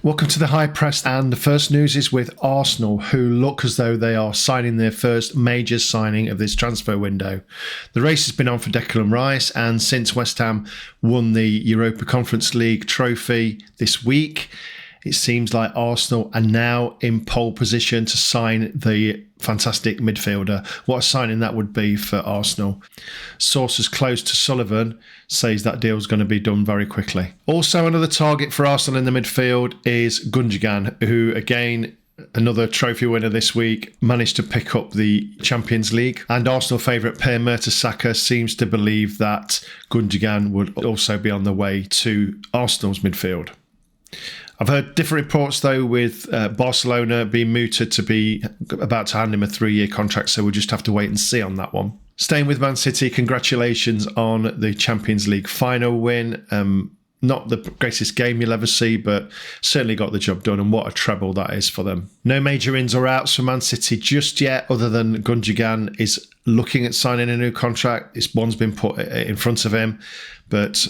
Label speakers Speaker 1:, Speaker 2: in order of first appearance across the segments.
Speaker 1: Welcome to the High Press, and the first news is with Arsenal, who look as though they are signing their first major signing of this transfer window. The race has been on for Declan Rice, and since West Ham won the Europa Conference League trophy this week, it seems like Arsenal are now in pole position to sign the fantastic midfielder. What a signing that would be for Arsenal. Sources close to Sullivan says that deal's going to be done very quickly. Also, another target for Arsenal in the midfield is Gundogan, who again, another trophy winner this week, managed to pick up the Champions League. And Arsenal favourite Per Mertesacker seems to believe that Gundogan would also be on the way to Arsenal's midfield. I've heard different reports, though, with Barcelona being mooted to be about to hand him a 3-year contract, so we'll just have to wait and see on that one. Staying with Man City, congratulations on the Champions League final win. Not the greatest game you'll ever see, but certainly got the job done, and what a treble that is for them. No major ins or outs for Man City just yet, other than Gundogan is looking at signing a new contract. This one's been put in front of him, but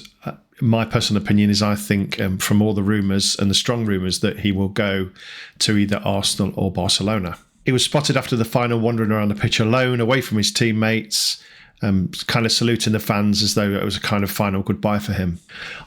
Speaker 1: my personal opinion is I think from all the rumours and the strong rumours that he will go to either Arsenal or Barcelona. He was spotted after the final wandering around the pitch alone, away from his teammates, kind of saluting the fans as though it was a kind of final goodbye for him.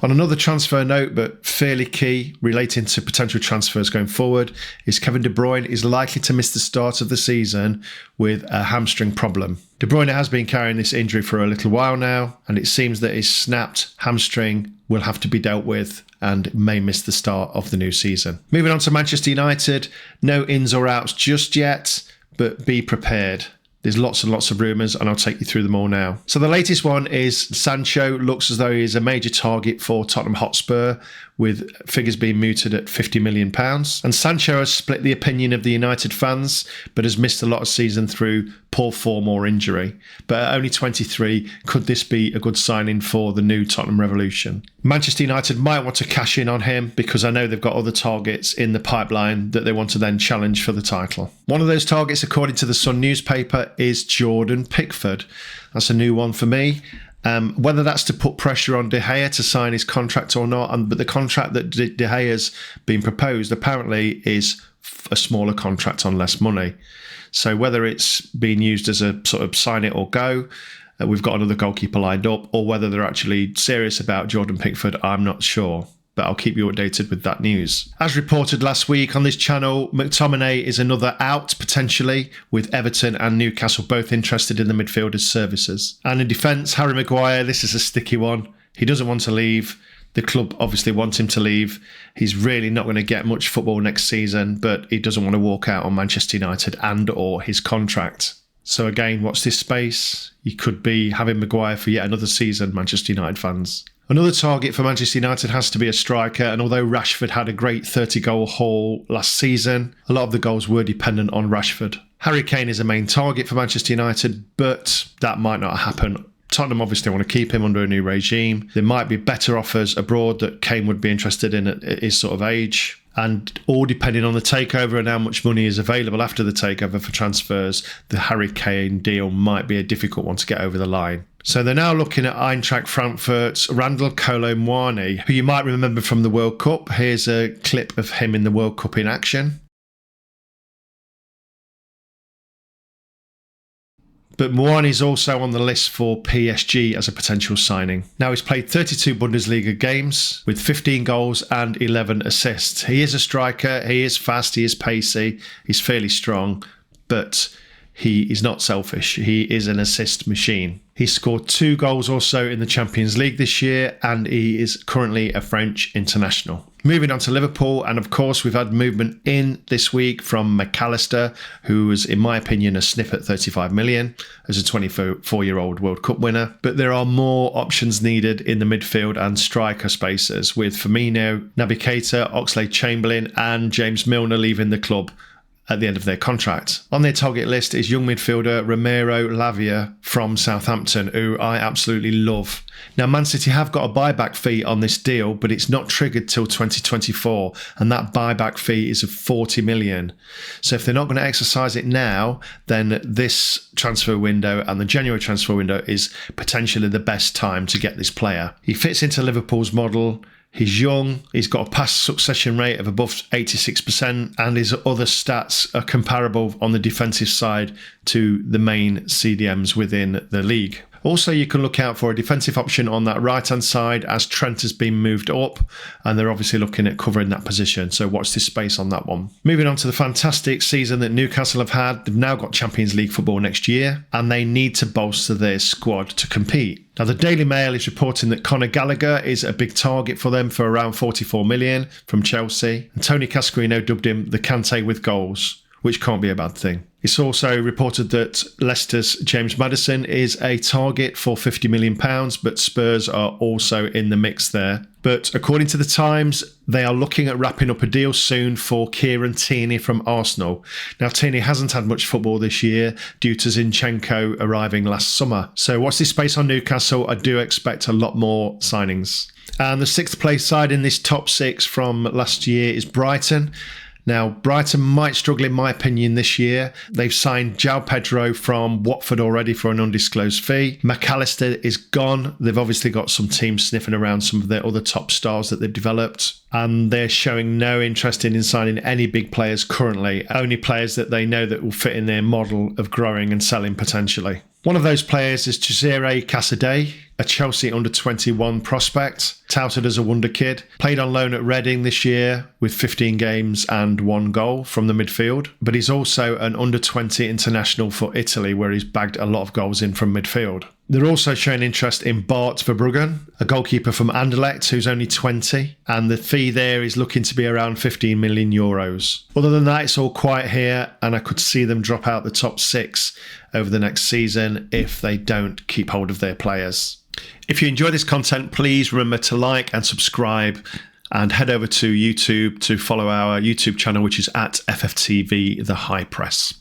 Speaker 1: On another transfer note, but fairly key, relating to potential transfers going forward, is Kevin De Bruyne is likely to miss the start of the season with a hamstring problem. De Bruyne has been carrying this injury for a little while now, and it seems that his snapped hamstring will have to be dealt with and may miss the start of the new season. Moving on to Manchester United, no ins or outs just yet, but be prepared. There's lots and lots of rumours, and I'll take you through them all now. So the latest one is Sancho looks as though he is a major target for Tottenham Hotspur, with figures being mooted at £50 million. And Sancho has split the opinion of the United fans, but has missed a lot of season through poor form or injury. But at only 23, could this be a good signing for the new Tottenham Revolution? Manchester United might want to cash in on him, because I know they've got other targets in the pipeline that they want to then challenge for the title. One of those targets, according to the Sun newspaper, is Jordan Pickford. That's a new one for me. Whether that's to put pressure on De Gea to sign his contract or not, but the contract that De Gea's been proposed apparently is a smaller contract on less money. So whether it's being used as a sort of sign it or go, we've got another goalkeeper lined up, or whether they're actually serious about Jordan Pickford, I'm not sure. But I'll keep you updated with that news. As reported last week on this channel, McTominay is another out potentially, with Everton and Newcastle both interested in the midfielder's services. And in defence, Harry Maguire, this is a sticky one. He doesn't want to leave. The club obviously want him to leave. He's really not going to get much football next season, but he doesn't want to walk out on Manchester United and or his contract. So again, watch this space. You could be having Maguire for yet another season, Manchester United fans. Another target for Manchester United has to be a striker, and although Rashford had a great 30-goal haul last season, a lot of the goals were dependent on Rashford. Harry Kane is a main target for Manchester United, but that might not happen. Tottenham obviously want to keep him under a new regime. There might be better offers abroad that Kane would be interested in at his sort of age. And all depending on the takeover and how much money is available after the takeover for transfers, the Harry Kane deal might be a difficult one to get over the line. So they're now looking at Eintracht Frankfurt's Randall Kolo Muani, who you might remember from the World Cup. Here's a clip of him in the World Cup in action. But Muani is also on the list for PSG as a potential signing. Now, he's played 32 Bundesliga games with 15 goals and 11 assists. He is a striker, he is fast, he is pacey, he's fairly strong, but he is not selfish. He is an assist machine. He scored 2 goals or so in the Champions League this year, and he is currently a French international. Moving on to Liverpool, and of course we've had movement in this week from McAllister, who was, in my opinion, a snip at 35 million as a 24-year-old World Cup winner. But there are more options needed in the midfield and striker spaces, with Firmino, Naby Keita, Oxlade-Chamberlain and James Milner leaving the club at the end of their contract. On their target list is young midfielder Romeo Lavia from Southampton, who I absolutely love. Now, Man City have got a buyback fee on this deal, but it's not triggered till 2024, and that buyback fee is of 40 million. So if they're not going to exercise it now, then this transfer window and the January transfer window is potentially the best time to get this player. He fits into Liverpool's model. He's young, he's got a pass succession rate of above 86%, and his other stats are comparable on the defensive side to the main CDMs within the league. Also, you can look out for a defensive option on that right-hand side as Trent has been moved up, and they're obviously looking at covering that position. So watch this space on that one. Moving on to the fantastic season that Newcastle have had. They've now got Champions League football next year, and they need to bolster their squad to compete. Now, the Daily Mail is reporting that Conor Gallagher is a big target for them for around 44 million from Chelsea. And Tony Cascarino dubbed him the Kante with goals, which can't be a bad thing. It's also reported that Leicester's James Maddison is a target for £50 million, but Spurs are also in the mix there. But according to the Times, they are looking at wrapping up a deal soon for Kieran Tierney from Arsenal. Now, Tierney hasn't had much football this year due to Zinchenko arriving last summer. So what's this space on Newcastle? I do expect a lot more signings. And the sixth place side in this top six from last year is Brighton. Now, Brighton might struggle, in my opinion, this year. They've signed João Pedro from Watford already for an undisclosed fee. McAllister is gone. They've obviously got some teams sniffing around some of their other top stars that they've developed. And they're showing no interest in signing any big players currently, only players that they know that will fit in their model of growing and selling potentially. One of those players is Cesare Casadei, a Chelsea under-21 prospect, touted as a wonder kid. Played on loan at Reading this year with 15 games and 1 goal from the midfield. But he's also an under-20 international for Italy, where he's bagged a lot of goals in from midfield. They're also showing interest in Bart Verbruggen, a goalkeeper from Anderlecht who's only 20, and the fee there is looking to be around 15 million euros. Other than that, it's all quiet here, and I could see them drop out the top 6 over the next season if they don't keep hold of their players. If you enjoy this content, please remember to like and subscribe, and head over to YouTube to follow our YouTube channel, which is at FFTV The High Press.